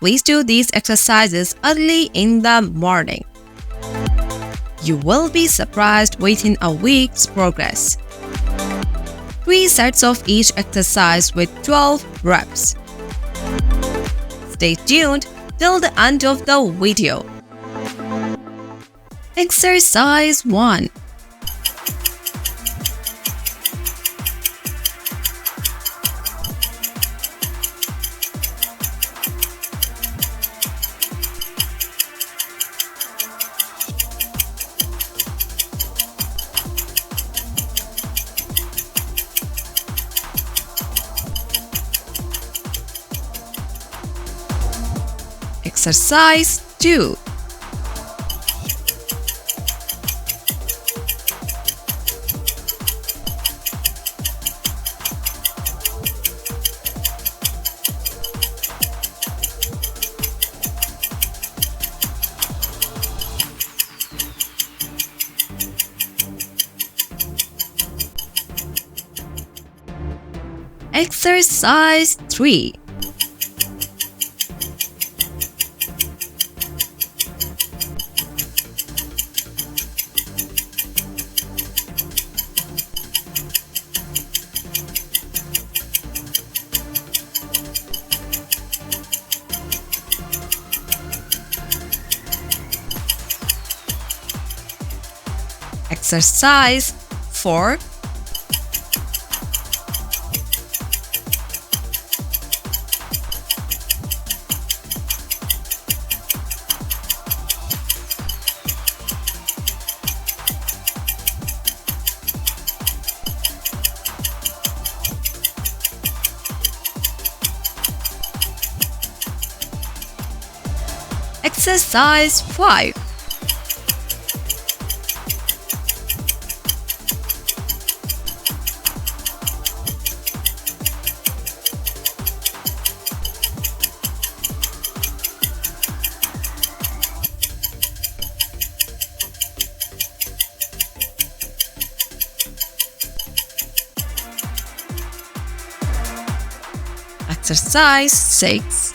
Please do these exercises early in the morning. You will be surprised within a week's progress. 3 sets of each exercise with 12 reps. Stay tuned till the end of the video. Exercise 1. Exercise 2. Exercise 3. Exercise 4. Exercise 5. Exercise 6.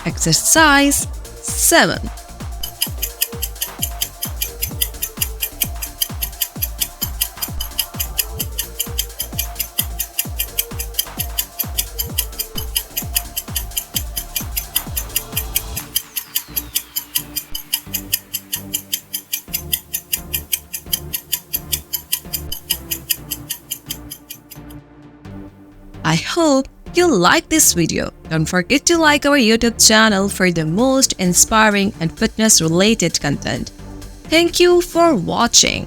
Exercise 7. I hope you like this video. Don't forget to like our YouTube channel for the most inspiring and fitness related content. Thank you for watching.